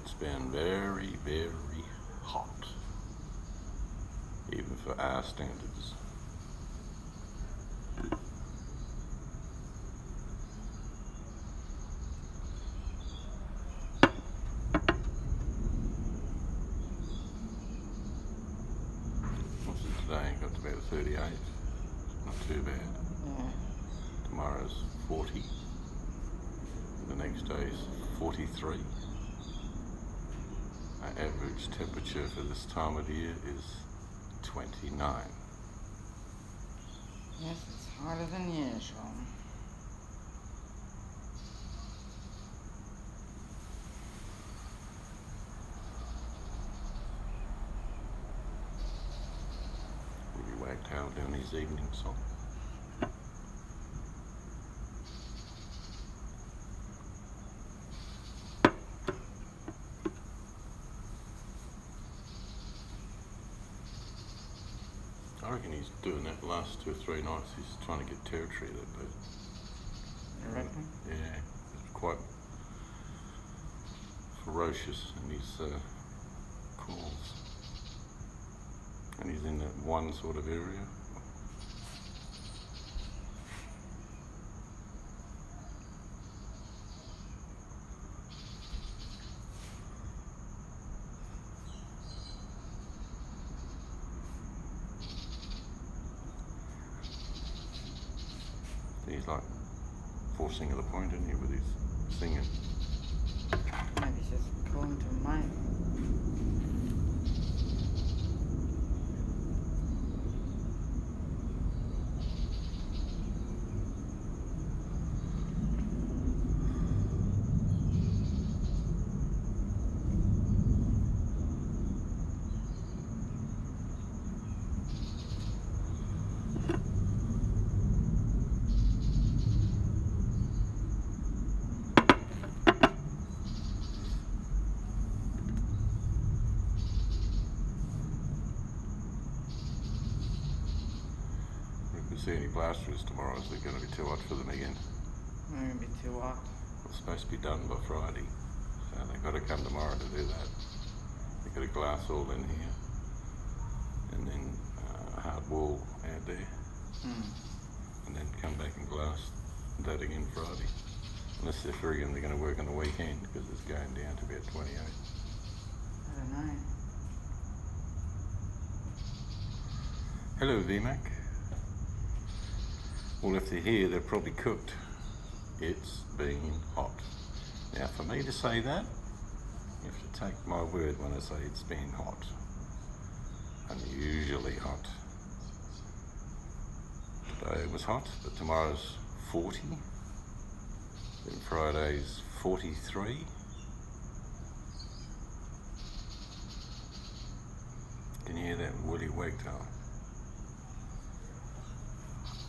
It's been very, very hot, even for our standards. What's it today? Got to about 38. Not too bad. Yeah. Tomorrow's 40. The next day's 43. Our average temperature for this time of year is 29. Yes, it's hotter than usual. Really whacked Hal down his evening song. I reckon he's doing that the last 2 or 3 nights. He's trying to get territory of that bird. You reckon? Yeah, it's quite ferocious in his calls. And he's in that one sort of area. He's like forcing the point, isn't he, with his singing? Maybe he's just calling to a mate. See any blasters tomorrow, is it going to be too hot for them again? Not going to be too hot. It's supposed to be done by Friday, so they've got to come tomorrow to do that. They've got a glass all in here, and then hard wall out there, and then come back and glass that again Friday. Unless they're figuring they're going to work on the weekend, because it's going down to about 28. I don't know. Hello VMAC. Well, if they're here, they're probably cooked. It's been hot. Now, for me to say that, you have to take my word when I say it's been hot. Unusually hot. Today was hot, but tomorrow's 40. Then Friday's 43. Can you hear that woolly wagtail?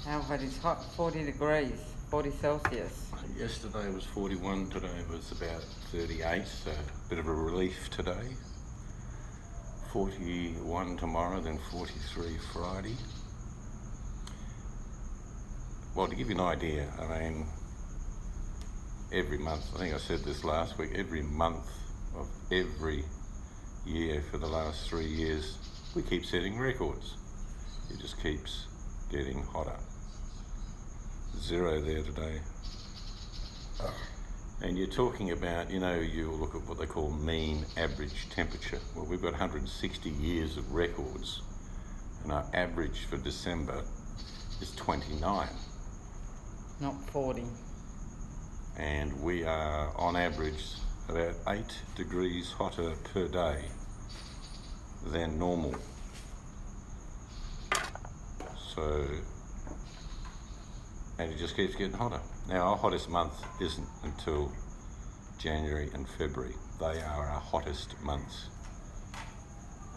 How about it's hot? 40 degrees, 40 Celsius. Yesterday was 41, today was about 38, so a bit of a relief today. 41 tomorrow, then 43 Friday. Well, to give you an idea, I mean, every month, I think I said this last week, every month of every year for the last 3 years, we keep setting records. It just keeps getting hotter. 0 there today. And you're talking about, you look at what they call mean average temperature. Well, we've got 160 years of records, and our average for December is 29. Not 40. And we are, on average, about 8 degrees hotter per day than normal. So, and it just keeps getting hotter. Now, our hottest month isn't until January and February. They are our hottest months.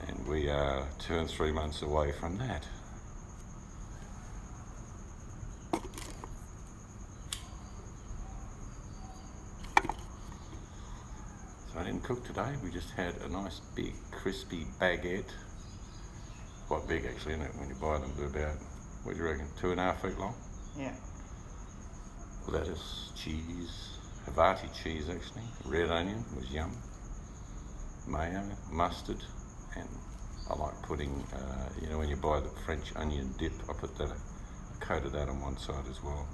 And we are 2 and 3 months away from that. So I didn't cook today. We just had a nice big crispy baguette. Quite big actually, isn't it? When you buy them, they're about, what do you reckon, 2.5 feet long? Yeah. Lettuce, cheese, Havarti cheese actually, red onion was yum. mayo, mustard, and I like putting, when you buy the French onion dip, I put that, a coat of that on one side as well.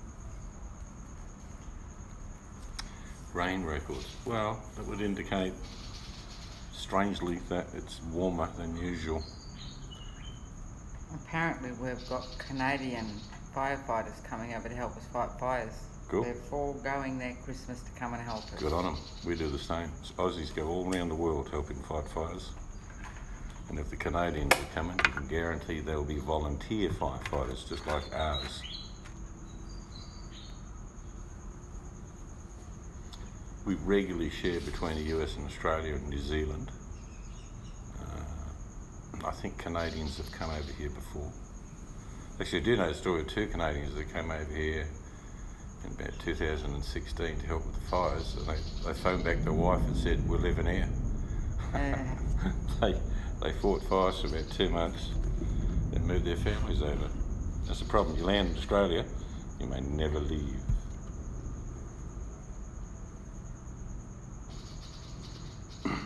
Rain records. Well, that would indicate, strangely, that it's warmer than usual. Apparently we've got Canadian firefighters coming over to help us fight fires. Cool. They're foregoing their Christmas to come and help us. Good on them. We do the same. Aussies go all around the world helping fight fires. And if the Canadians are coming, you can guarantee they'll be volunteer firefighters just like ours. We regularly share between the US and Australia and New Zealand. I think Canadians have come over here before. Actually, I do know a story of 2 Canadians that came over here in about 2016 to help with the fires, and they phoned back their wife and said, "We're living here." They fought fires for about 2 months and moved their families over. That's the problem. You land in Australia, you may never leave.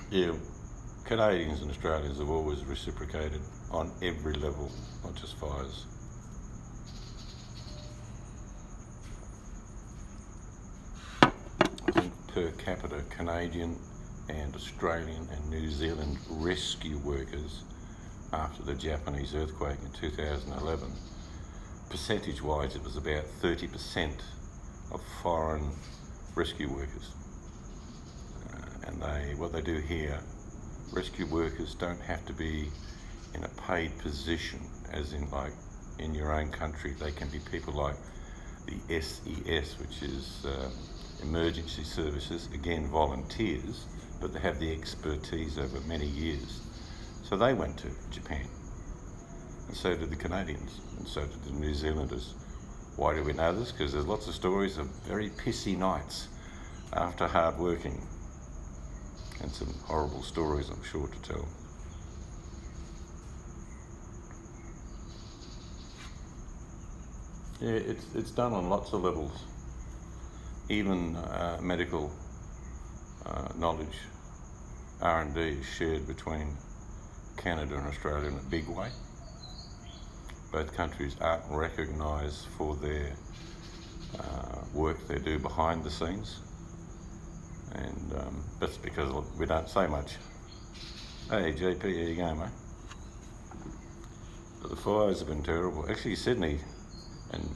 Yeah, Canadians and Australians have always reciprocated on every level, not just fires. I think per capita, Canadian and Australian and New Zealand rescue workers after the Japanese earthquake in 2011, percentage-wise, it was about 30% of foreign rescue workers. And what they do here, rescue workers don't have to be in a paid position, as in like in your own country. They can be people like the SES, which is emergency services, again volunteers, but they have the expertise over many years. So they went to Japan, and so did the Canadians, and so did the New Zealanders. Why do we know this? Because there's lots of stories of very pissy nights after hard working, and some horrible stories, I'm sure, to tell. Yeah, it's done on lots of levels. Even medical knowledge, R&D is shared between Canada and Australia in a big way. Both countries aren't recognised for their work they do behind the scenes. And that's because we don't say much. Hey, JP, here you go, mate. But the fires have been terrible. Actually, Sydney and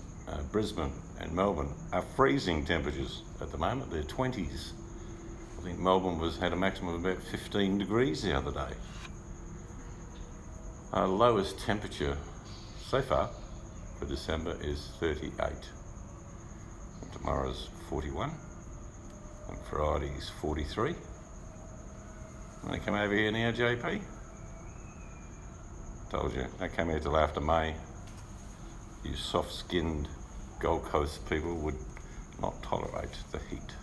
Brisbane and Melbourne are freezing temperatures at the moment. They're 20s. I think Melbourne had a maximum of about 15 degrees the other day. Our lowest temperature so far for December is 38. And tomorrow's 41. And Friday's 43. And they come over here now, JP. Told you, they come here till after May. You soft-skinned Gold Coast people would not tolerate the heat.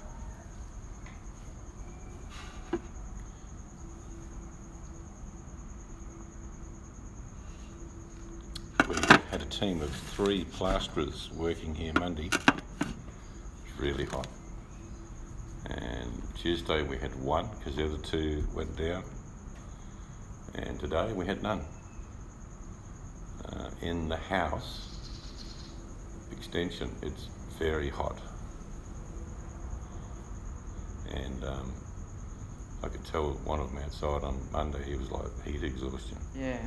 We had a team of 3 plasterers working here Monday. It's really hot. And Tuesday we had 1 because the other 2 went down. And today we had none. In the house extension, it's very hot. And I could tell one of them outside on Monday, he was like heat exhaustion. Yeah.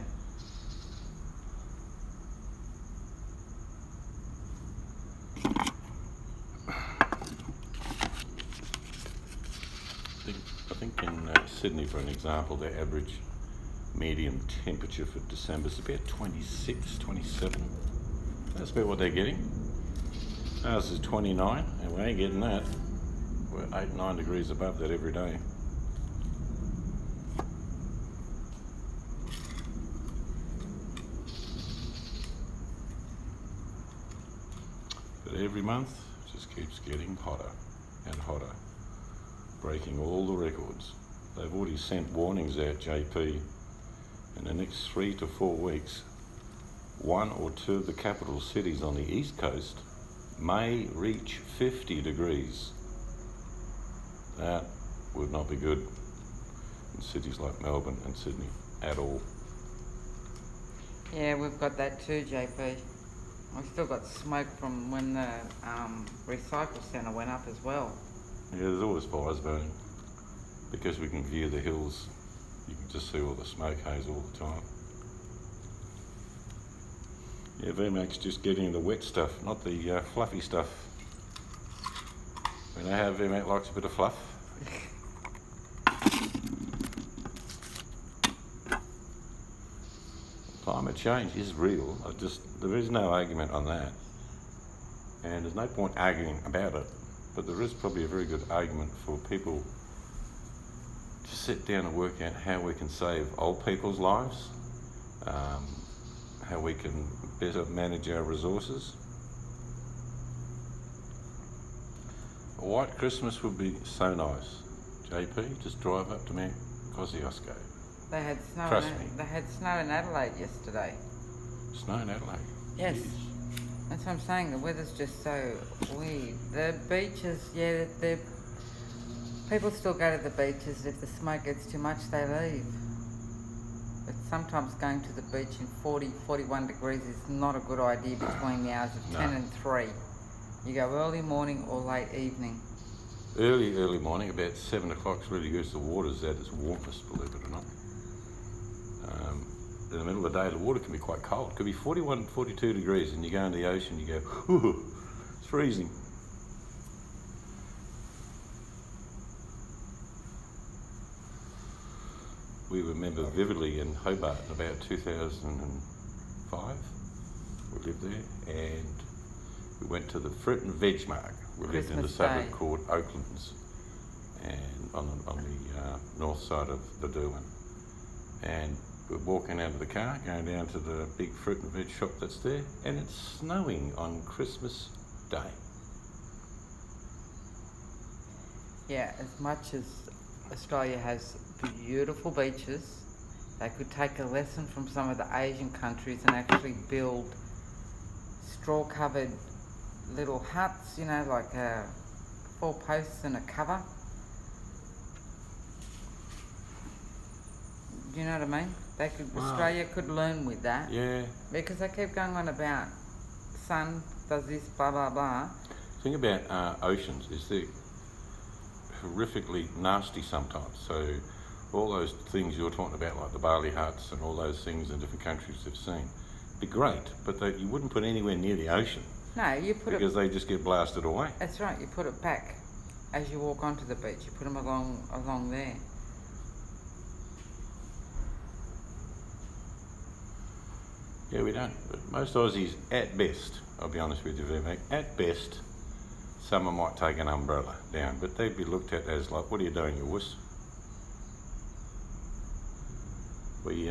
I think in Sydney, for an example, the average medium temperature for December is about 26, 27. That's about what they're getting. Ours is 29, and we ain't getting that. We're 8, 9 degrees above that every day. But every month, it just keeps getting hotter and hotter, breaking all the records. They've already sent warnings out, JP. In the next 3 to 4 weeks, 1 or 2 of the capital cities on the east coast may reach 50 degrees. That would not be good. in cities like Melbourne and Sydney at all. Yeah, we've got that too, JP. We've still got smoke from when the recycle centre went up as well. Yeah, there's always fires burning. Because we can view the hills, you can just see all the smoke haze all the time. Yeah, VMAC's just getting the wet stuff, not the fluffy stuff. We know how VMAC likes a bit of fluff. Climate change is real. There is no argument on that. And there's no point arguing about it. But there is probably a very good argument for people to sit down and work out how we can save old people's lives, how we can better manage our resources. A white Christmas would be so nice. JP, just drive up to Mount Kosciuszko. They had snow. Trust me. They had snow in Adelaide yesterday. Snow in Adelaide? Yes. Jeez. That's what I'm saying. The weather's just so weird. The beaches, yeah, people still go to the beaches. If the smoke gets too much, they leave. But sometimes going to the beach in 40, 41 degrees is not a good idea between the hours of 10 and 3. You go early morning or late evening. Early morning, about 7 o'clock is really good. The water's at its warmest, believe it or not. In the middle of the day, the water can be quite cold. It could be 41, 42 degrees, and you go in the ocean, you go, ooh, it's freezing. We remember vividly in Hobart in about 2005. We lived there, and we went to the fruit and veg market. We lived in the suburb called Oaklands, and on the north side of the Derwent. And we're walking out of the car, going down to the big fruit and veg shop that's there, and it's snowing on Christmas Day. Yeah, as much as Australia has beautiful beaches, they could take a lesson from some of the Asian countries and actually build straw-covered little huts, you know, like 4 posts and a cover. Do you know what I mean? Australia could learn with that. Yeah. Because they keep going on about sun does this, blah, blah, blah. The thing about oceans is they're horrifically nasty sometimes. So all those things you're talking about, like the Bali huts and all those things in different countries they've seen, be great, but you wouldn't put anywhere near the ocean. No, you put because they just get blasted away. That's right, you put it back as you walk onto the beach. You put them along there. Yeah, we don't. But most Aussies, at best, I'll be honest with you, VMAC, at best, someone might take an umbrella down, but they'd be looked at as like, what are you doing, you wuss? It's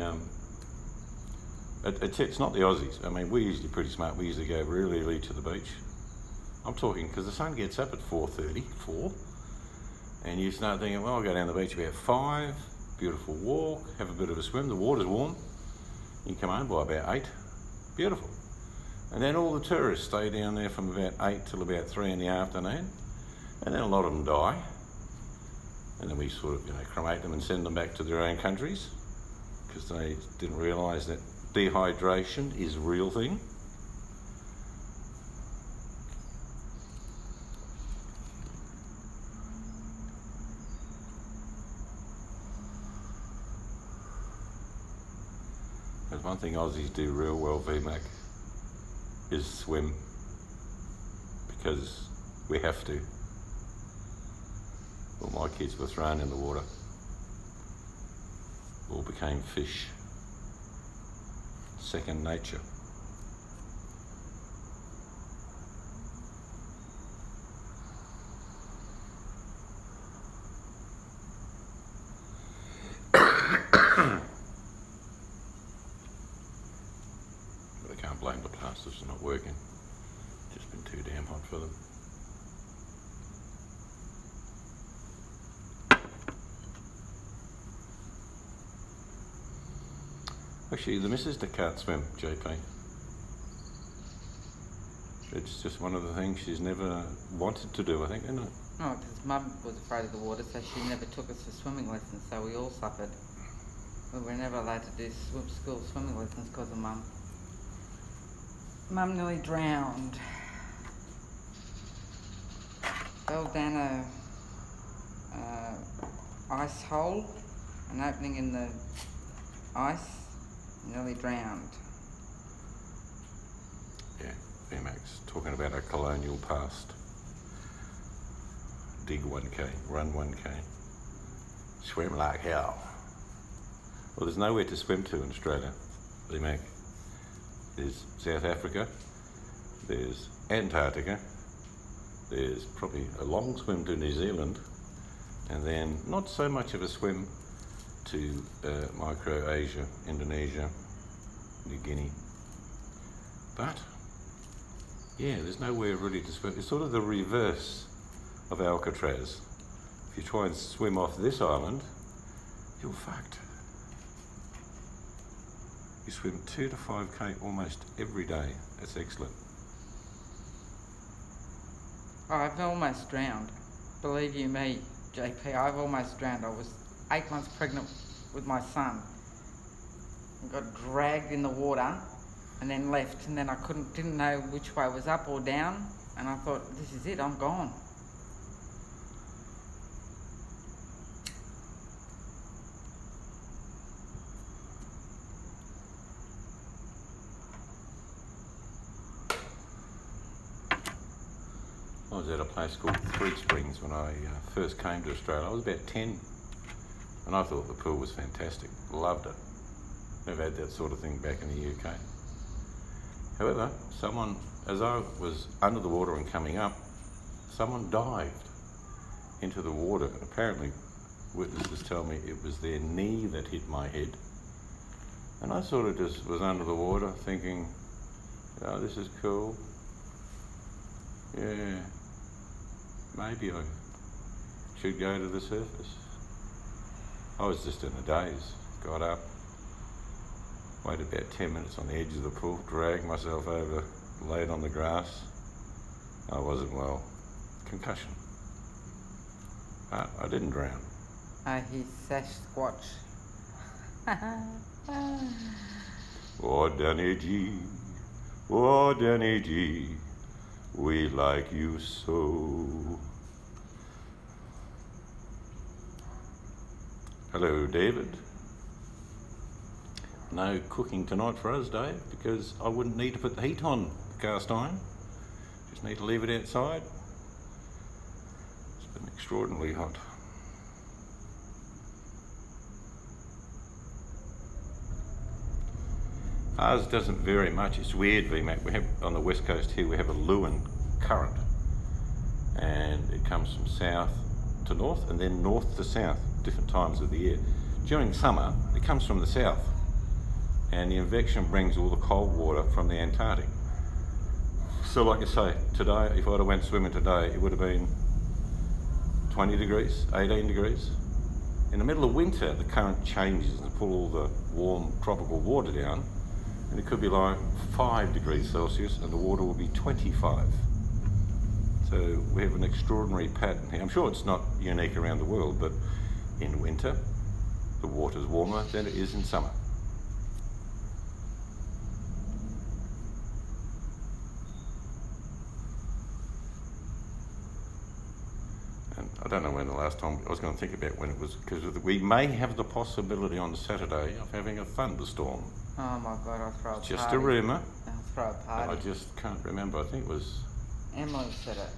not the Aussies. I mean, we're usually pretty smart. We usually go really early to the beach. I'm talking because the sun gets up at 4:30, 4, and you start thinking, well, I'll go down the beach about 5, beautiful walk, have a bit of a swim, the water's warm. You can come home by about 8, beautiful. And then all the tourists stay down there from about 8 till about 3 in the afternoon, and then a lot of them die. And then we sort of, cremate them and send them back to their own countries because they didn't realise that dehydration is a real thing. There's one thing Aussies do real well, VMAC, is swim, because we have to. Well, my kids were thrown in the water, all became fish. Second nature. But I can't blame the plasters for not working. Just been too damn hot for them. Actually, the missus can't swim, JP. It's just one of the things she's never wanted to do, I think, isn't it? Oh, because Mum was afraid of the water, so she never took us for swimming lessons, so we all suffered. We were never allowed to do school swimming lessons because of Mum. Mum nearly drowned. Fell down a ice hole, an opening in the ice, nearly drowned. Yeah, VMAX, talking about our colonial past. Dig 1K, run 1K, swim like hell. Well, there's nowhere to swim to in Australia, VMAX. There's South Africa, there's Antarctica, there's probably a long swim to New Zealand, and then not so much of a swim to Micro-Asia, Indonesia, New Guinea. But, yeah, there's nowhere really to swim. It's sort of the reverse of Alcatraz. If you try and swim off this island, you're fucked. You swim 2 to 5K almost every day. That's excellent. Oh, I've almost drowned. Believe you me, JP, I've almost drowned. I was 8 months pregnant with my son. I got dragged in the water and then left, and then I didn't know which way was up or down, and I thought, this is it, I'm gone. I was at a place called Three Springs when I first came to Australia. I was about 10, and I thought the pool was fantastic. Loved it. Never had that sort of thing back in the UK. However, someone, as I was under the water and coming up, someone dived into the water. Apparently, witnesses tell me it was their knee that hit my head. And I sort of just was under the water thinking, oh, this is cool. Yeah, maybe I should go to the surface. I was just in a daze. Got up, waited about 10 minutes on the edge of the pool, dragged myself over, laid on the grass. I wasn't well. Concussion. But I didn't drown. He's Sasquatch. Oh, Danny G, oh, Danny G, we like you so. Hello, David. No cooking tonight for us, Dave, because I wouldn't need to put the heat on the cast iron. Just need to leave it outside. It's been extraordinarily hot. Ours doesn't vary much. It's weird, VMAC. We have on the west coast here, we have a Lewin current, and it comes from south to north and then north to south, different times of the year. During summer, it comes from the south, and the invection brings all the cold water from the Antarctic. So like I say, today, if I'd have went swimming today, it would have been 20 degrees, 18 degrees. In the middle of winter, the current changes and pull all the warm tropical water down, and it could be like 5 degrees Celsius and the water will be 25. So we have an extraordinary pattern here. I'm sure it's not unique around the world, but in winter, the water's warmer than it is in summer. And I don't know when the last time, I was going to think about when it was, because we may have the possibility on Saturday of having a thunderstorm. Oh my God, I'll throw a party. Just a rumour. I'll throw a party. I just can't remember. I think it was Emily said it.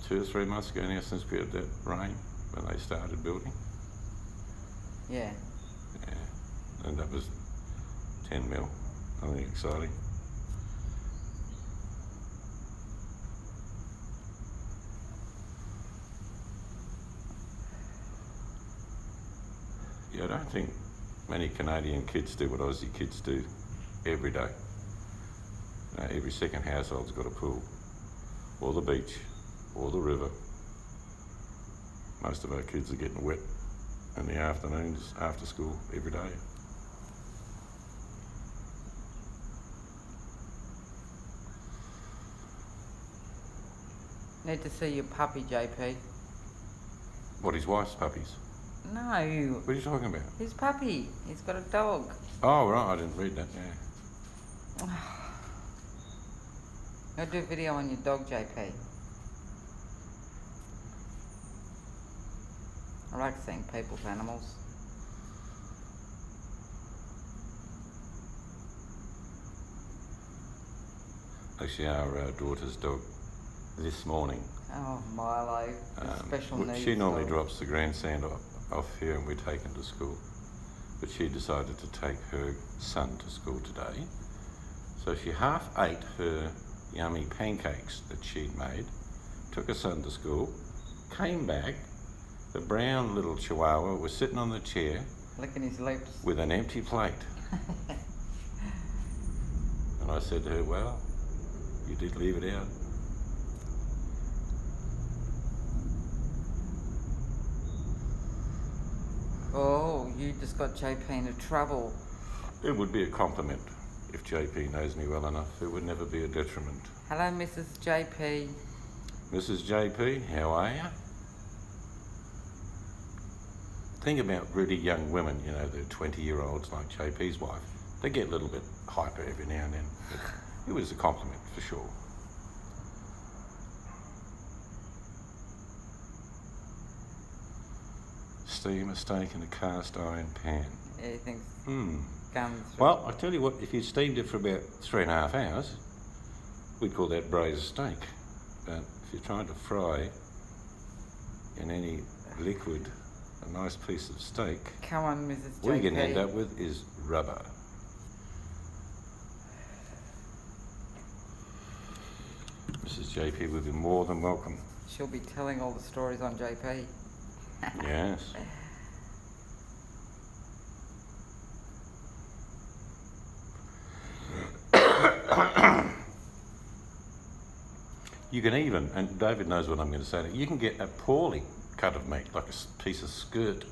2 or 3 months ago now since we had that rain when they started building. Yeah. Yeah, and that was 10 mil. Nothing exciting. Yeah, I don't think many Canadian kids do what Aussie kids do every day. Every second household's got a pool, or the beach, or the river. Most of our kids are getting wet in the afternoons after school every day. Need to see your puppy, JP. What, his wife's puppies? No, What are you talking about? his puppy. He's got a dog. Oh, right, I didn't read that, yeah. I'll do a video on your dog, JP. I like seeing people's animals. Actually, our daughter's dog this morning. Oh, Milo, the special needs. She normally dog. drops the grandstand off here and we take him to school. But she decided to take her son to school today. So she half ate her yummy pancakes that she'd made, took her son to school, came back. The brown little chihuahua was sitting on the chair Licking his lips. with an empty plate. And I said to her, well, you did leave it out. Oh, you just got JP into trouble. It would be a compliment if JP knows me well enough. It would never be a detriment. Hello, Mrs. JP. Mrs. JP, how are you? Think about really young women, you know, the 20-year-olds like JP's wife. They get a little bit hyper every now and then. But it was a compliment for sure. Steam a steak in a cast iron pan. Yeah, he thinks guns. Well, I tell you what, if you steamed it for about 3.5 hours, we'd call that braised steak. But if you're trying to fry in any liquid a nice piece of steak, Come on, Mrs. JP. what you're going to end up with is rubber. Mrs. JP would be more than welcome. She'll be telling all the stories on JP. Yes. You can even, and David knows what I'm going to say, you can get a poorly cut of meat, like a piece of skirt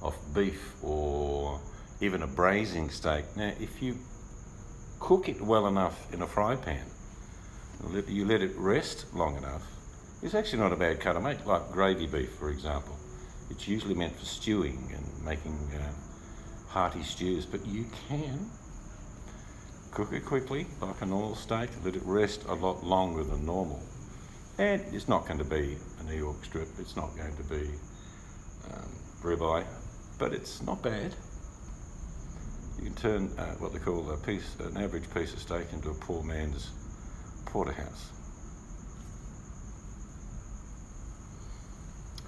of beef or even a braising steak. Now, if you cook it well enough in a fry pan, you let it rest long enough, it's actually not a bad cut of meat, like gravy beef, for example. It's usually meant for stewing and making hearty stews, but you can cook it quickly, like a normal steak, let it rest a lot longer than normal. And it's not going to be a New York strip, it's not going to be ribeye, but it's not bad. You can turn what they call an average piece of steak into a poor man's porterhouse.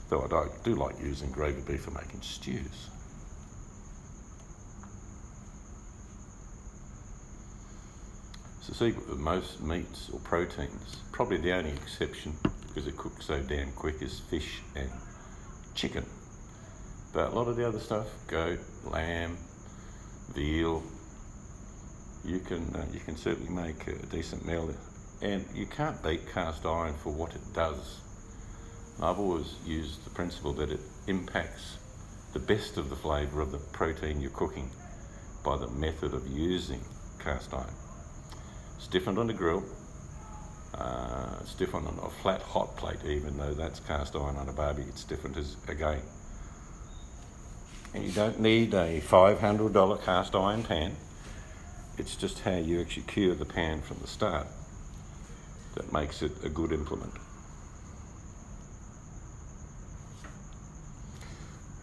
Though I do like using gravy beef for making stews. It's the secret of most meats or proteins. Probably the only exception, because it cooks so damn quick, is fish and chicken. But a lot of the other stuff, goat, lamb, veal, you can certainly make a decent meal. And you can't beat cast iron for what it does. I've always used the principle that it impacts the best of the flavour of the protein you're cooking by the method of using cast iron. It's different on the grill, it's different on a flat hot plate, even though that's cast iron on a barbie, it's different again. And you don't need a $500 cast iron pan, it's just how you actually cure the pan from the start that makes it a good implement.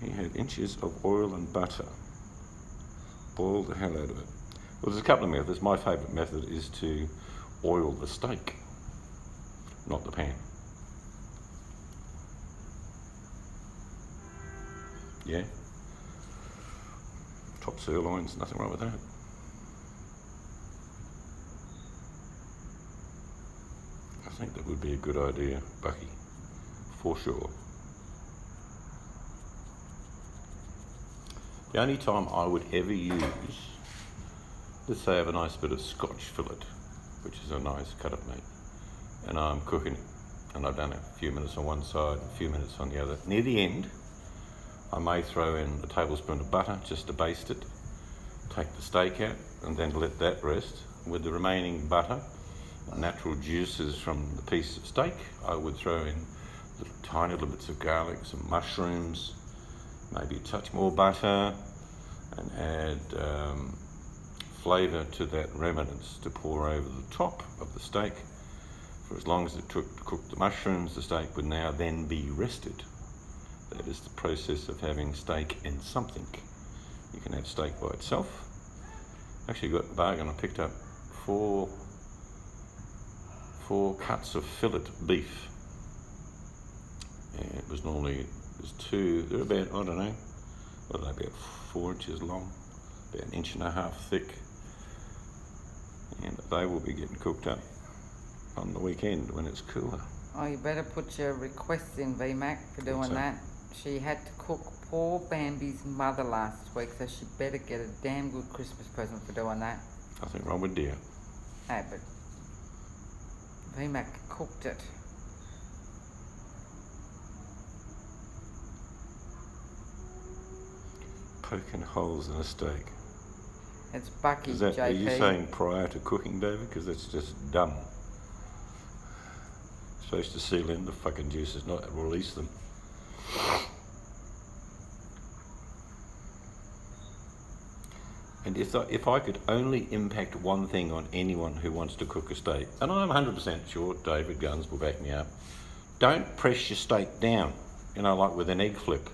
He had inches of oil and butter. Boil the hell out of it. Well, there's a couple of methods. My favourite method is to oil the steak, not the pan. Yeah? Top sirloins, nothing wrong with that. I think that would be a good idea, Bucky, for sure. The only time I would ever use, let's say I have a nice bit of Scotch fillet, which is a nice cut of meat, and I'm cooking it, and I've done a few minutes on one side, a few minutes on the other. Near the end, I may throw in a tablespoon of butter just to baste it, take the steak out, and then let that rest. With the remaining butter, natural juices from the piece of steak, I would throw in tiny little bits of garlic, some mushrooms, maybe a touch more butter, and add flavour to that remnants to pour over the top of the steak. For as long as it took to cook the mushrooms, the steak would now then be rested. That is the process of having steak and something. You can have steak by itself. Actually got a bargain. I picked up four cuts of fillet beef. And it was two, they're about, I don't know, what are they, about 4 inches long, about 1.5 inches thick. And they will be getting cooked up on the weekend when it's cooler. Oh, you better put your requests in, VMAC, for doing that. She had to cook poor Bambi's mother last week, so she better get a damn good Christmas present for doing that. Nothing wrong with deer. Hey, but VMAC cooked it. Poking holes in a steak. It's Bucky, Is that, JP. are you saying prior to cooking, David? Because that's just dumb. Supposed to seal in the fucking juices, not release them. And if I could only impact one thing on anyone who wants to cook a steak, and I'm 100% sure David Guns will back me up, don't press your steak down, like with an egg flip.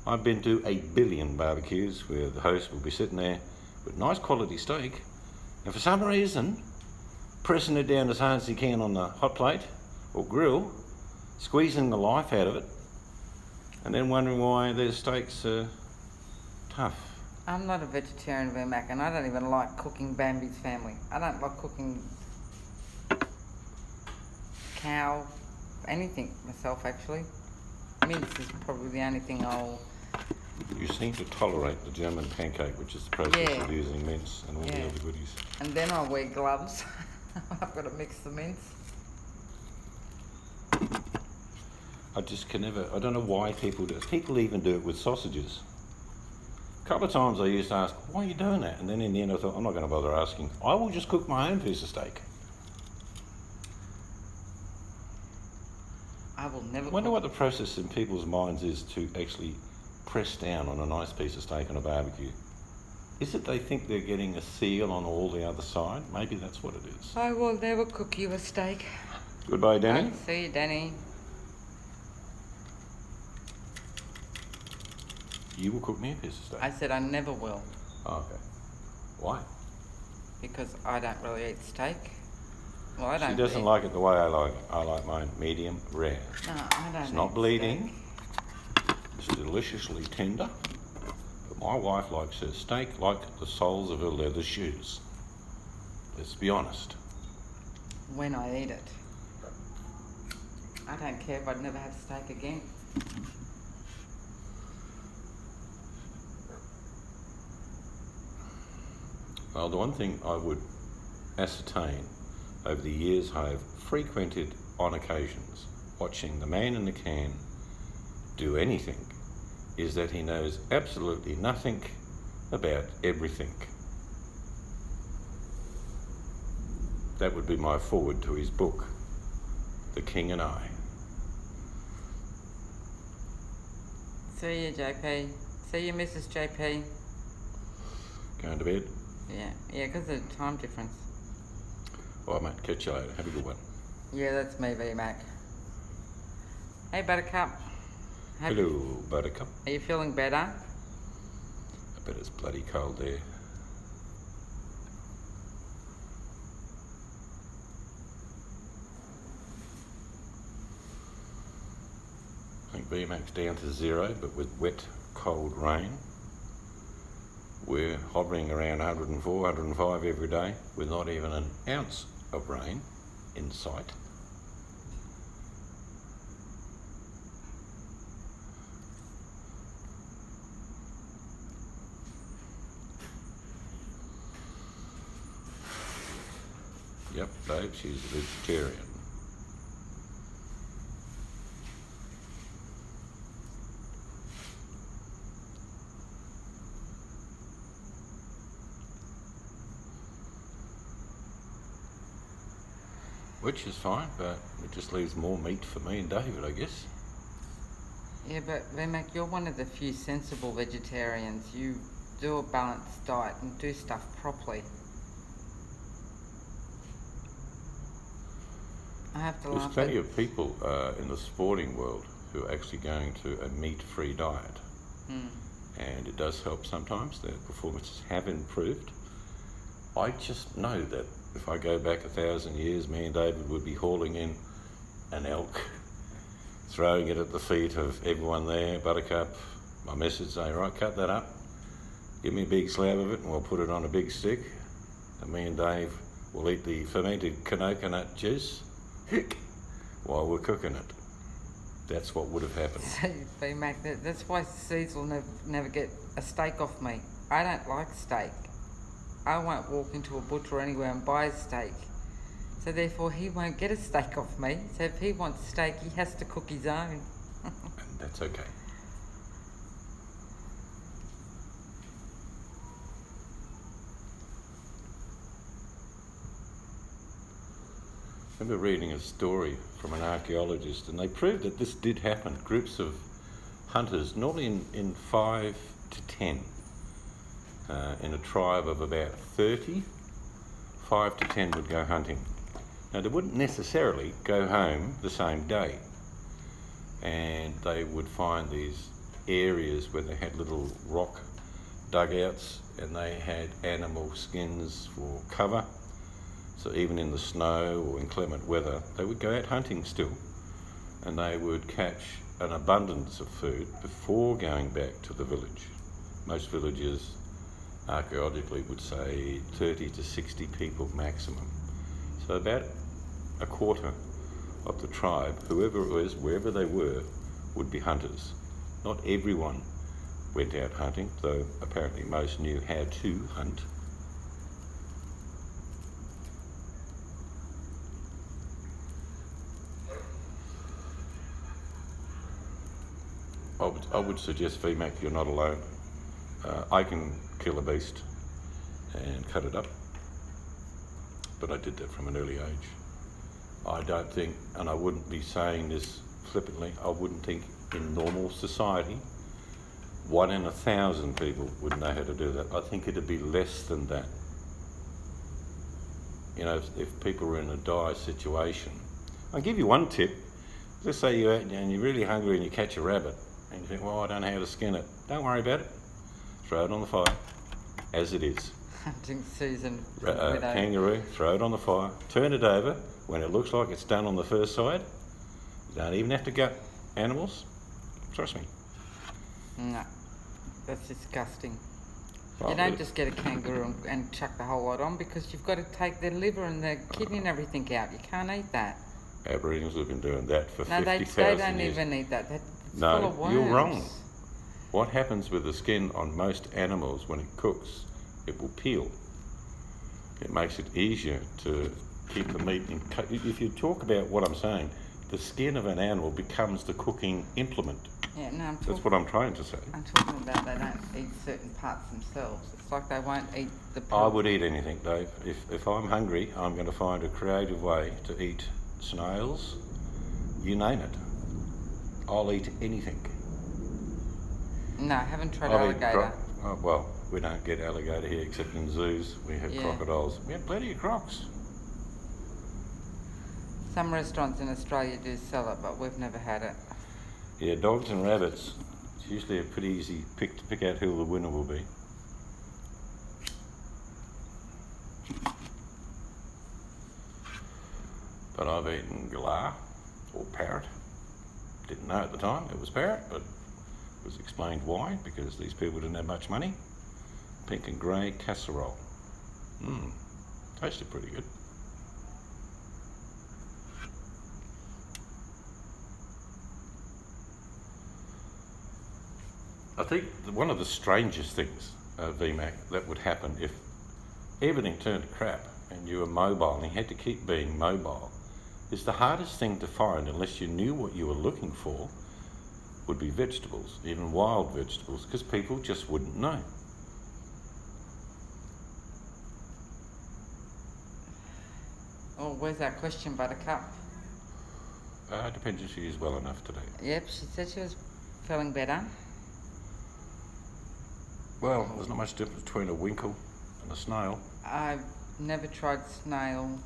I've been to 1 billion barbecues where the host will be sitting there with nice quality steak, and for some reason, pressing it down as hard as he can on the hot plate or grill, squeezing the life out of it, and then wondering why their steaks are tough. I'm not a vegetarian, VMAC, and I don't even like cooking Bambi's family. I don't like cooking cow, anything myself, actually. Mince is probably the only thing I'll... You seem to tolerate the German pancake, which is the process of using mince and all the other goodies. And then I'll wear gloves. I've got to mix the mince. I just can never, I don't know why people do it. People even do it with sausages. A couple of times I used to ask, why are you doing that? And then in the end I thought, I'm not going to bother asking. I will just cook my own piece of steak. I will never I wonder what the process in people's minds is to actually press down on a nice piece of steak on a barbecue. Is it they think they're getting a seal on all the other side? Maybe that's what it is. I will never cook you a steak. Goodbye, Danny. I'll see you, Danny. You will cook me a piece of steak? I said I never will. Oh, okay. Why? Because I don't really eat steak. Well, I don't. She doesn't like it the way I like it. I like mine medium rare. No, I don't. It's not bleeding. It's deliciously tender. But my wife likes her steak like the soles of her leather shoes. Let's be honest. When I eat it. I don't care if I'd never have steak again. Well, the one thing I would ascertain over the years I've frequented on occasions, watching the man in the can do anything, is that he knows absolutely nothing about everything. That would be my forward to his book, The King and I. See you, JP. See you, Mrs. JP. Going to bed? Yeah, because of the time difference. All right, mate. Catch you later. Have a good one. Yeah, that's me, VMAC. Hey, Buttercup. Hello, Buttercup. Are you feeling better? I bet it's bloody cold there. I think VMAX down to 0, but with wet, cold rain. We're hovering around 104, 105 every day with not even an ounce of rain in sight. Yep, Dave, she's a vegetarian. which is fine, but it just leaves more meat for me and David, I guess. Yeah, but Vimac, you're one of the few sensible vegetarians. You do a balanced diet and do stuff properly. I have to There's laugh plenty at... of people in the sporting world who are actually going to a meat-free diet. And it does help sometimes. Their performances have improved. I just know that if I go back 1,000 years, me and David would be hauling in an elk, throwing it at the feet of everyone there, Buttercup. My missus say, right, cut that up, give me a big slab of it and we'll put it on a big stick. And me and Dave will eat the fermented coconut juice while we're cooking it. That's what would have happened. See, B-Mac, that's why Cecil will never get a steak off me. I don't like steak. I won't walk into a butcher anywhere and buy a steak. So therefore he won't get a steak off me. So if he wants steak, he has to cook his own. And that's okay. I remember reading a story from an archaeologist, and they proved that this did happen. Groups of hunters, normally in 5 to 10, in a tribe of about 30, 5 to 10 would go hunting. Now, they wouldn't necessarily go home the same day, and they would find these areas where they had little rock dugouts and they had animal skins for cover. So even in the snow or inclement weather, they would go out hunting still, and they would catch an abundance of food before going back to the village. Most villages, archaeologically, would say 30 to 60 people maximum. So about a quarter of the tribe, whoever it was, wherever they were, would be hunters. Not everyone went out hunting, though apparently most knew how to hunt. I would suggest, VMAC, you're not alone. I can kill a beast and cut it up, but I did that from an early age. I don't think, and I wouldn't be saying this flippantly, I wouldn't think in normal society 1 in 1,000 people would know how to do that. I think it'd be less than that. You know, if people were in a dire situation. I'll give you one tip. Let's say you're out and you're really hungry and you catch a rabbit and you think, well, I don't know how to skin it. Don't worry about it. Throw it on the fire, as it is. Hunting season. Kangaroo, throw it on the fire, turn it over. When it looks like it's done on the first side, you don't even have to gut animals. Trust me. No, that's disgusting. Well, you don't just get a kangaroo and chuck the whole lot on, because you've got to take their liver and their kidney and everything out. You can't eat that. Aboriginals have been doing that for 50,000 years. No, they don't even eat that. It's full of worms. You're wrong. What happens with the skin on most animals when it cooks, it will peel. It makes it easier to keep the meat in. If you talk about what I'm saying, the skin of an animal becomes the cooking implement. Yeah, no, that's what I'm trying to say. I'm talking about they don't eat certain parts themselves. It's like they won't eat the peel. I would eat anything, Dave. If I'm hungry, I'm going to find a creative way to eat snails. You name it. I'll eat anything. No, I haven't tried alligator. Well, we don't get alligator here except in zoos. We have crocodiles. We have plenty of crocs. Some restaurants in Australia do sell it, but we've never had it. Yeah, dogs and rabbits. It's usually a pretty easy pick to pick out who the winner will be. But I've eaten galah or parrot. Didn't know at the time it was parrot, but it was explained why, because these people didn't have much money. Pink and grey casserole. Tasted pretty good. I think one of the strangest things, VMAC, that would happen if everything turned to crap and you were mobile and you had to keep being mobile, is the hardest thing to find, unless you knew what you were looking for, would be vegetables, even wild vegetables, because people just wouldn't know. Oh, enjoys our question, Buttercup. Depends if she is well enough today. Yep, she said she was feeling better. Well, there's not much difference between a winkle and a snail. I've never tried snail.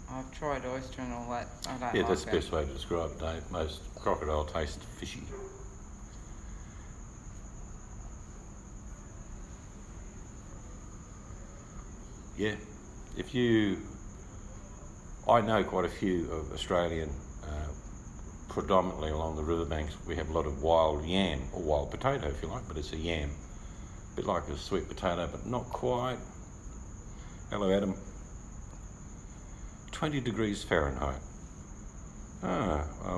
I've tried oyster and all that. I don't Yeah, like that's the it. best way to describe it, Dave. Most crocodile taste fishy. Yeah, I know quite a few of Australian, predominantly along the riverbanks, we have a lot of wild yam, or wild potato if you like, but it's a yam. A bit like a sweet potato, but not quite. Hello, Adam. 20 degrees Fahrenheit.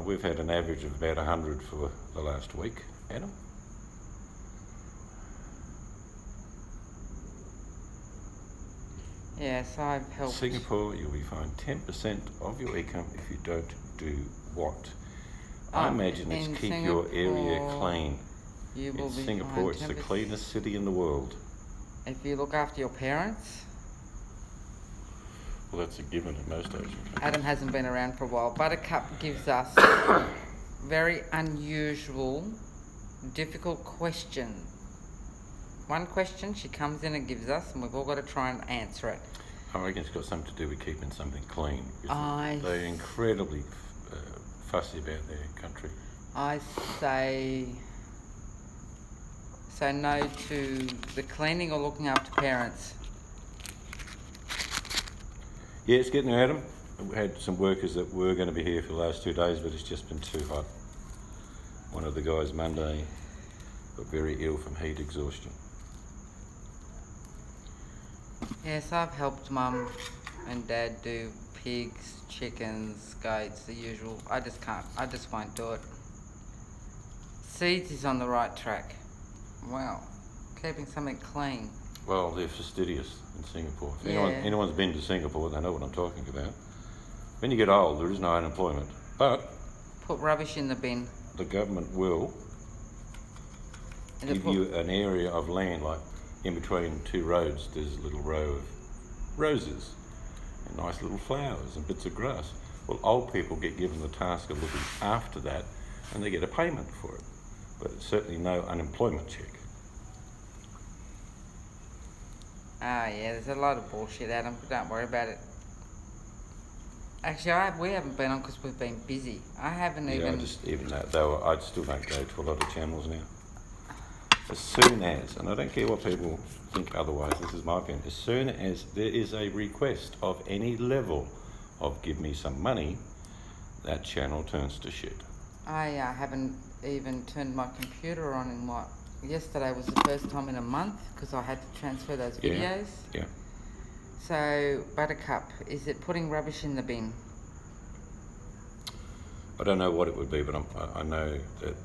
We've had an average of about 100 for the last week. Adam? Yes, I've helped. Singapore, you'll be fined 10% of your income if you don't do what? I imagine it's in keep your area Singapore, clean. You will In be Singapore, fined it's the 10%. cleanest city in the world. If you look after your parents. Well, that's a given in most Asian countries. Adam hasn't been around for a while. Buttercup gives us very unusual, difficult question. One question she comes in and gives us, and we've all got to try and answer it. I reckon it's got something to do with keeping something clean. I- They're incredibly fussy about their country. I say no to the cleaning or looking after parents. Yeah, it's getting there, Adam. We had some workers that were going to be here for the last 2 days, but it's just been too hot. One of the guys Monday got very ill from heat exhaustion. Yes, I've helped Mum and Dad do pigs, chickens, goats, the usual. I just can't. I just won't do it. Seeds is on the right track. Wow, keeping something clean. Well, they're fastidious in Singapore. If Yeah. anyone's been to Singapore, they know what I'm talking about. When you get old, there is no unemployment. But Put rubbish in the bin. the government will And give you an area of land, like in between two roads, there's a little row of roses and nice little flowers and bits of grass. Well, old people get given the task of looking after that and they get a payment for it. But it's certainly no unemployment check. Yeah, there's a lot of bullshit, Adam. Don't worry about it. Actually, we haven't been on because we've been busy. I haven't even... Even that, though, I still don't go to a lot of channels now. As soon as, and I don't care what people think otherwise, this is my opinion, as soon as there is a request of any level of give me some money, that channel turns to shit. I haven't even turned my computer on in what? Yesterday was the first time in a month because I had to transfer those videos. Yeah. So, Buttercup, is it putting rubbish in the bin? I don't know what it would be, but I know that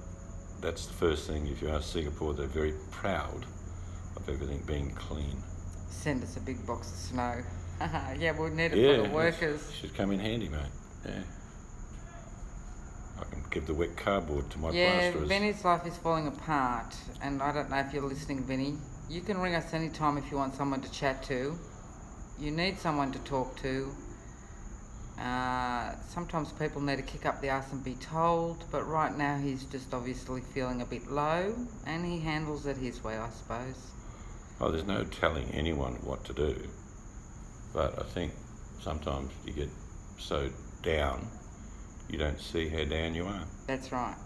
that's the first thing. If you ask Singapore, they're very proud of everything being clean. Send us a big box of snow. Yeah, we'll need it for the workers. Should come in handy, mate. Yeah. I can give the wet cardboard to my Yeah, plasterers. Vinny's life is falling apart, and I don't know if you're listening, Vinny. You can ring us anytime if you want someone to chat to. You need someone to talk to. Sometimes people need to kick up the arse and be told, but right now he's just obviously feeling a bit low, and he handles it his way, I suppose. Oh, there's no telling anyone what to do, but I think sometimes you get so down, you don't see how down you are. That's right.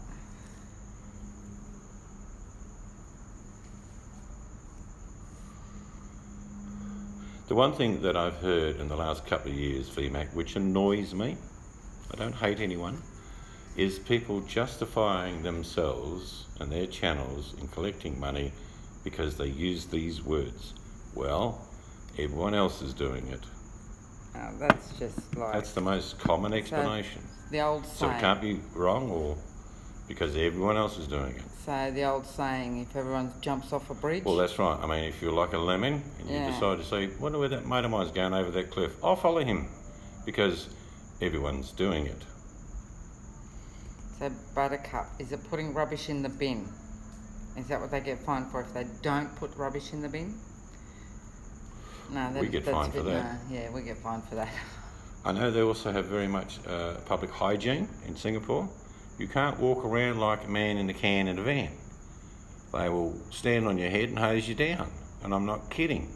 The one thing that I've heard in the last couple of years, VMAC, which annoys me, I don't hate anyone, is people justifying themselves and their channels in collecting money because they use these words. Well, everyone else is doing it. That's just like... That's the most common explanation. The old So saying. it can't be wrong, or because everyone else is doing it. So the old saying, if everyone jumps off a bridge... Well, that's right. I mean, if you're like a lemon and you decide to say, wonder where that mate of mine's going over that cliff, I'll follow him because everyone's doing it. So Buttercup, is it putting rubbish in the bin? Is that what they get fined for if they don't put rubbish in the bin? No, We get fined for that. No, yeah, we get fined for that. I know they also have very much public hygiene in Singapore. You can't walk around like a man in a can in a van. They will stand on your head and hose you down. And I'm not kidding.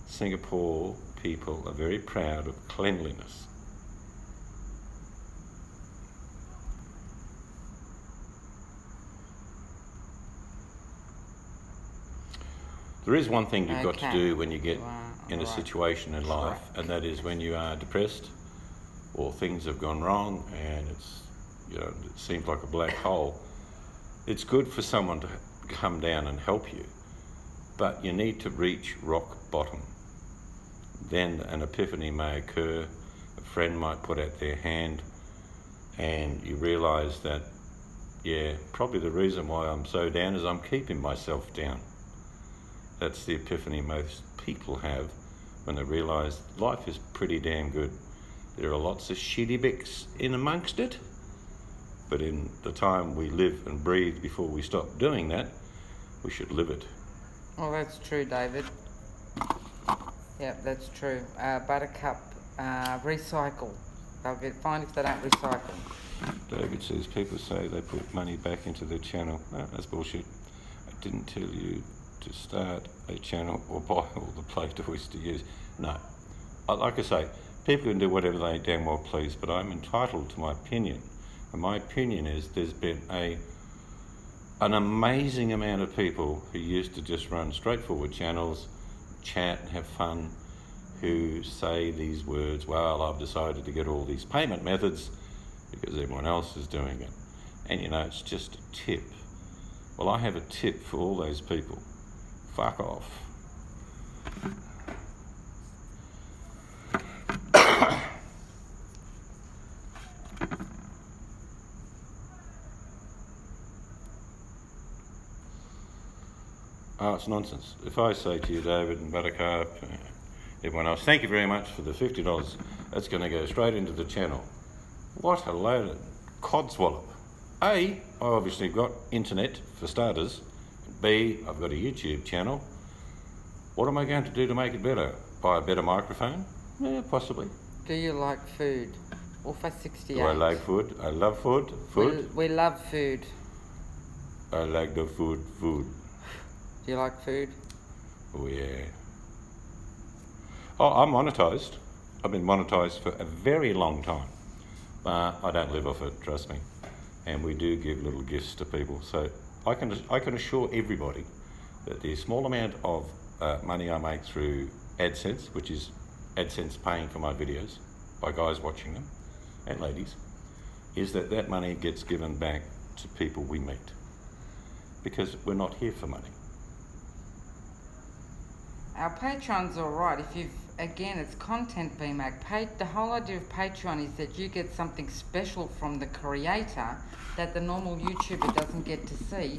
Singapore people are very proud of cleanliness. There is one thing you've got to do when you get in a situation in life, and that is when you are depressed or things have gone wrong and it's, you know, it seems like a black hole. It's good for someone to come down and help you, but you need to reach rock bottom. Then an epiphany may occur, a friend might put out their hand, and you realise that, yeah, probably the reason why I'm so down is I'm keeping myself down. That's the epiphany most people have when they realise life is pretty damn good. There are lots of shitty bits in amongst it, but in the time we live and breathe before we stop doing that, we should live it. Well, that's true, David. Yep, that's true. Buttercup, recycle. They'll get fined if they don't recycle. David says people say they put money back into their channel. No, that's bullshit. I didn't tell you to start a channel or buy all the play toys to use. No. Like I say, people can do whatever they damn well please, but I'm entitled to my opinion. And my opinion is there's been an amazing amount of people who used to just run straightforward channels, chat and have fun, who say these words, well, I've decided to get all these payment methods because everyone else is doing it. And you know, it's just a tip. Well, I have a tip for all those people. Fuck off. Oh, it's nonsense. If I say to you, David and Buttercup, everyone else, thank you very much for the $50, that's going to go straight into the channel. What a load of codswallop. A, I obviously got internet for starters. B, I've got a YouTube channel. What am I going to do to make it better? Buy a better microphone? Yeah, possibly. Do you like food? Alpha 68. Do I like food? I love food. Food? We love food. I like the food. Do you like food? Oh, yeah. Oh, I'm monetised. I've been monetised for a very long time. I don't live off it, trust me. And we do give little gifts to people. So I can assure everybody that the small amount of money I make through AdSense, which is AdSense paying for my videos by guys watching them, and ladies, is that money gets given back to people we meet. Because we're not here for money. Our Patreon's alright. If you've, again, it's content VMAC. The whole idea of Patreon is that you get something special from the creator that the normal YouTuber doesn't get to see.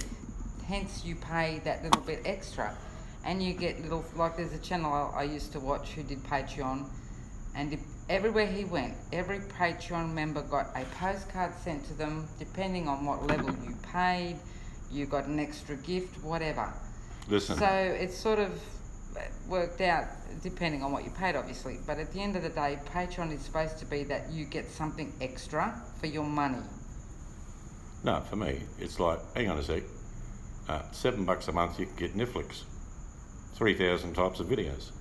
Hence, you pay that little bit extra. And you get little, like there's a channel I used to watch who did Patreon. And everywhere he went, every Patreon member got a postcard sent to them, depending on what level you paid. You got an extra gift, whatever. Listen. So it's sort of worked out depending on what you paid, obviously. But at the end of the day, Patreon is supposed to be that you get something extra for your money. No, for me, it's like, hang on a sec, $7 a month you can get Netflix, 3,000 types of videos.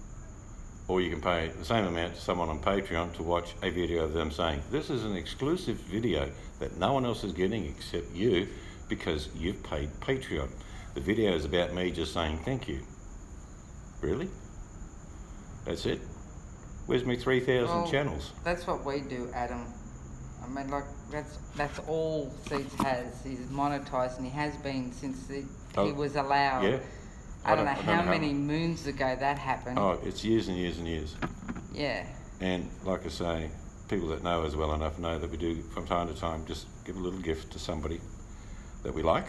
Or you can pay the same amount to someone on Patreon to watch a video of them saying, this is an exclusive video that no one else is getting except you because you've paid Patreon. The video is about me just saying thank you. Really? That's it? Where's me 3,000 channels? That's what we do, Adam. I mean, like, that's all Seeds has. He's monetised, and he has been since he was allowed. Yeah. I don't know how many moons ago that happened. Oh, it's years and years and years. Yeah. And like I say, people that know us well enough know that we do, from time to time, just give a little gift to somebody that we like,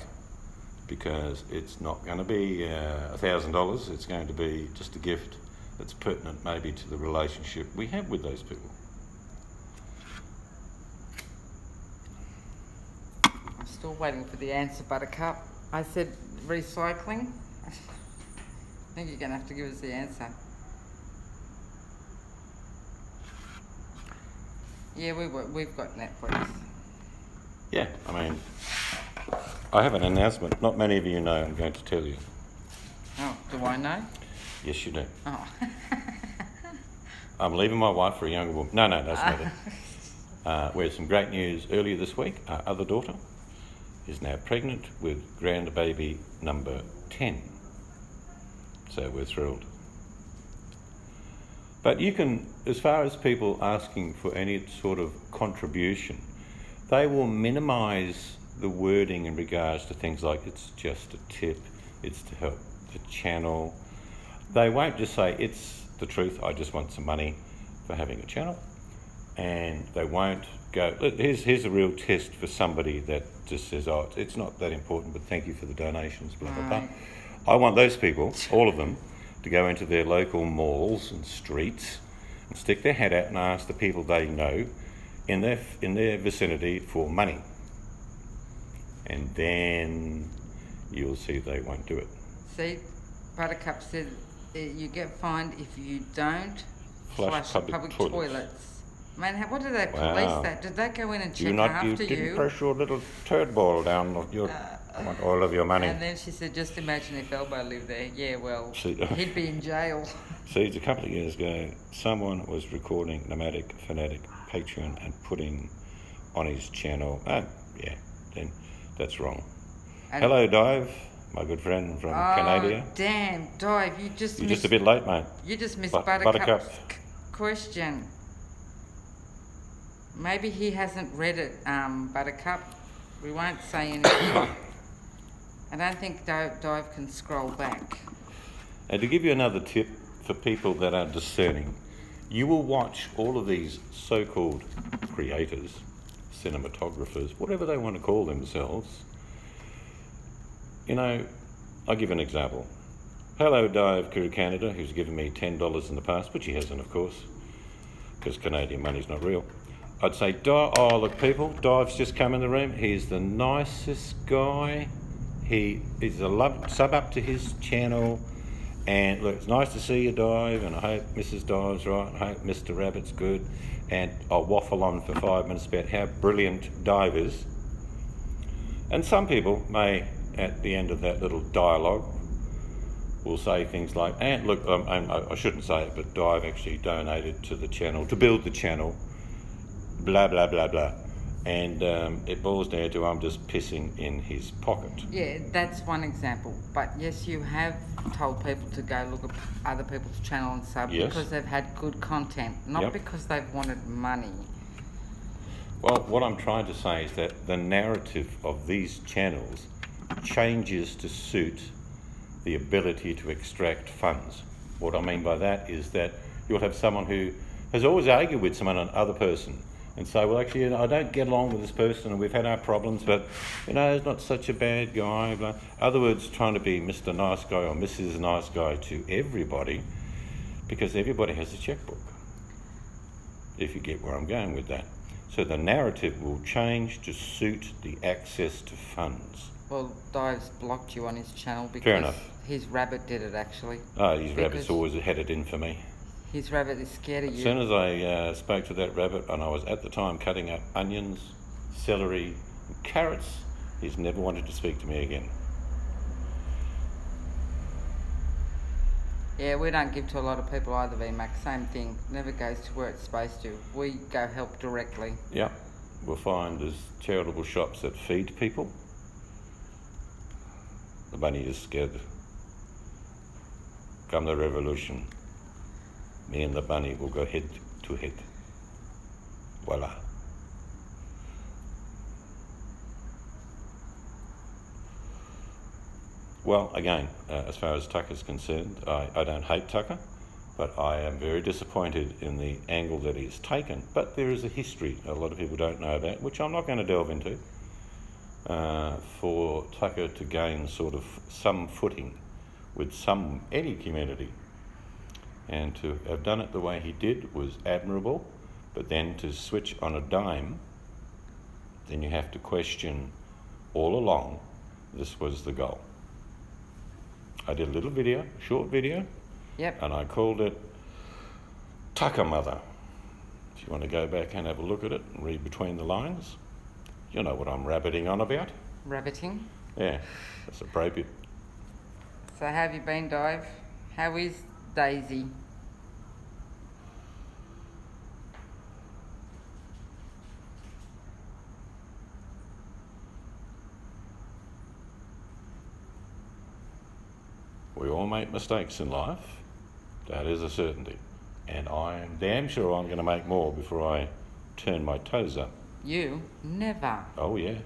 because it's not going to be $1,000. It's going to be just a gift that's pertinent maybe to the relationship we have with those people. I'm still waiting for the answer, Buttercup. I said recycling. I think you're going to have to give us the answer. Yeah, we've got Netflix. Yeah, I mean, I have an announcement. Not many of you know. I'm going to tell you. Oh, do I know? Yes, you do. Oh. I'm leaving my wife for a younger woman. No, that's not it. We had some great news earlier this week. Our other daughter is now pregnant with grandbaby number 10. So we're thrilled. But you can, as far as people asking for any sort of contribution, they will minimise the wording in regards to things like it's just a tip, it's to help the channel. They won't just say it's the truth, I just want some money for having a channel. And they won't go, here's a real test for somebody that just says, oh, it's not that important, but thank you for the donations, blah, blah, blah. I want those people, all of them, to go into their local malls and streets and stick their head out and ask the people they know in their vicinity for money. And then you'll see they won't do it. See, Buttercup said you get fined if you don't Flush public toilets. Man, what did they police that? Did they go in and check after you? Didn't press your little turd ball down. I want all of your money. And then she said, just imagine if Elbo lived there. Yeah, well, he'd be in jail. See, it's a couple of years ago, someone was recording Nomadic Fanatic Patreon and putting on his channel. Then that's wrong. And hello, Dive, my good friend from Canada. Damn, Dive, you're just a bit late, mate. You just missed Buttercup's question. Maybe he hasn't read it, Buttercup. We won't say anything. I don't think Dive can scroll back. And to give you another tip for people that are discerning, you will watch all of these so-called creators, cinematographers, whatever they want to call themselves. You know, I'll give an example. Hello, Dive Kuru Canada, who's given me $10 in the past, which he hasn't, of course, because Canadian money's not real. I'd say, look, people, Dive's just come in the room. He's the nicest guy. He is a sub up to his channel. And look, it's nice to see you, Dive, and I hope Mrs. Dive's right. I hope Mr. Rabbit's good. And I'll waffle on for 5 minutes about how brilliant Dive is. And some people may, at the end of that little dialogue, will say things like, and look, I shouldn't say it, but Dive actually donated to the channel, to build the channel, blah, blah, blah, blah. And it boils down to I'm just pissing in his pocket. Yeah, that's one example. But yes, you have told people to go look at other people's channel and sub because they've had good content, not because they've wanted money. Well, what I'm trying to say is that the narrative of these channels changes to suit the ability to extract funds. What I mean by that is that you'll have someone who has always argued with another person and say, well, actually, I don't get along with this person and we've had our problems, but, he's not such a bad guy. Blah. In other words, trying to be Mr. Nice Guy or Mrs. Nice Guy to everybody because everybody has a checkbook, if you get where I'm going with that. So the narrative will change to suit the access to funds. Well, Dive's blocked you on his channel because fair enough. His rabbit did it, actually. Oh, his rabbit's always had it in for me. His rabbit is scared of you. As soon as I spoke to that rabbit, and I was at the time cutting up onions, celery, and carrots, he's never wanted to speak to me again. Yeah, we don't give to a lot of people either, VMAX. Same thing. Never goes to where it's supposed to. We go help directly. Yep. We'll find there's charitable shops that feed people. The bunny is scared. Come the revolution, me and the bunny will go head to head. Voila. Well, again, as far as Tucker's concerned, I don't hate Tucker, but I am very disappointed in the angle that he's taken. But there is a history a lot of people don't know about, which I'm not going to delve into, for Tucker to gain sort of some footing with any community. And to have done it the way he did was admirable, but then to switch on a dime, then you have to question all along this was the goal. I did a little video, short video, Yep. and I called it Tucker Mother. If you want to go back and have a look at it and read between the lines, you know what I'm rabbiting on about. Rabbiting. Yeah, that's appropriate. So how have you been, Dive? How is Daisy? We all make mistakes in life. That is a certainty. And I am damn sure I'm going to make more before I turn my toes up. You? Never. Oh, yeah.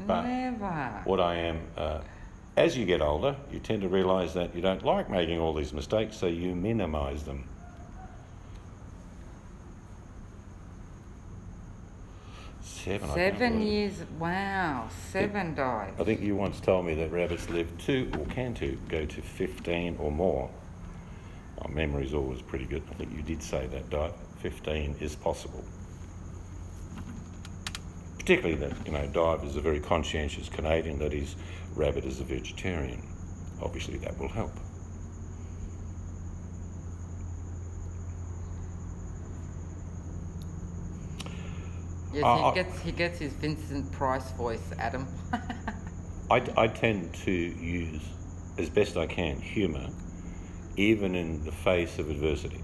But Never. what I am, as you get older, you tend to realise that you don't like making all these mistakes, so you minimise them. Seven, 7 years. Wow. 7 died. I think you once told me that rabbits live go to 15 or more. My memory's always pretty good. I think you did say that, Di. 15 is possible. Particularly that, Dive is a very conscientious Canadian, that his rabbit is a vegetarian. Obviously that will help. Yes, he gets his Vincent Price voice, Adam. I tend to use, as best I can, humour, even in the face of adversity,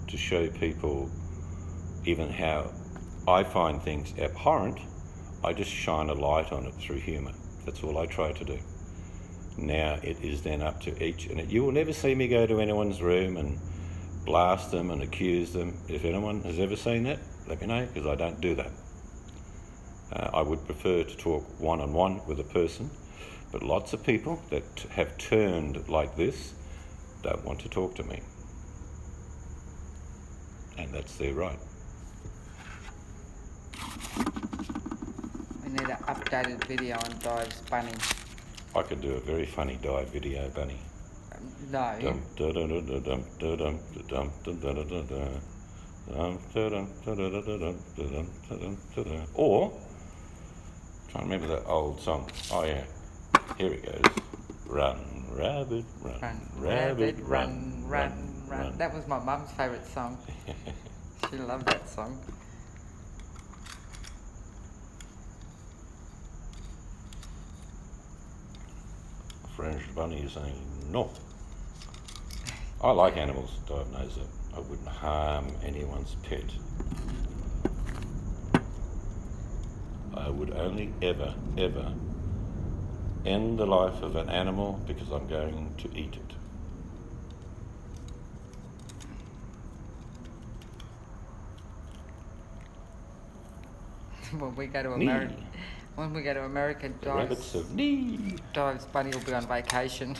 to show people even how I find things abhorrent. I just shine a light on it through humour. That's all I try to do. Now it is then up to each, and you will never see me go to anyone's room and blast them and accuse them. If anyone has ever seen that, let me know, because I don't do that. I would prefer to talk one-on-one with a person, but lots of people that have turned like this don't want to talk to me. And that's their right. We need an updated video on Dive's bunny. I could do a very funny Dive video, Bunny. No. Or, trying to remember that old song. Oh yeah, here it goes. Run, rabbit, run, rabbit, run, run, run. That was my mum's favourite song. She loved that song. French Bunny is saying no. I like animals, Dive knows that. I wouldn't harm anyone's pet. I would only ever end the life of an animal because I'm going to eat it. When we go to America, The rabbits of knee. Dive's bunny will be on vacation.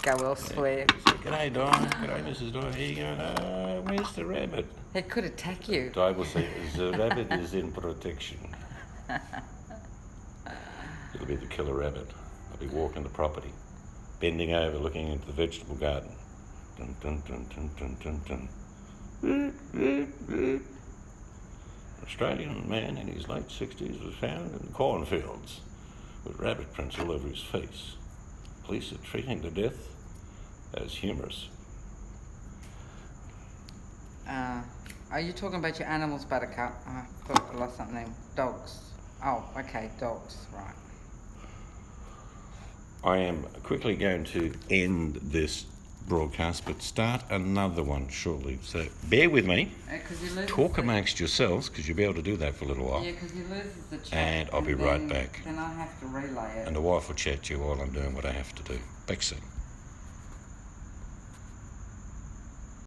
Go elsewhere. Yeah. G'day, Di. G'day, Mrs. Di. Here you go. Where's the rabbit? It could attack you. Di will say, the rabbit is in protection. It'll be the killer rabbit. I'll be walking the property, bending over, looking into the vegetable garden. Dun, dun, dun, dun, dun, dun, dun. Australian man in his late 60s was found in the cornfields with rabbit prints all over his face. Police are treating the death as humorous. Are you talking about your animals, Buttercup? I thought I lost something. Dogs. Oh, okay, dogs, right. I am quickly going to end this broadcast, but start another one shortly. So bear with me. Talk amongst yourselves, because you'll be able to do that for a little while. Yeah, because he loses the chat. And I'll be right back. Then I have to relay it. And the wife will chat to you while I'm doing what I have to do. Back soon.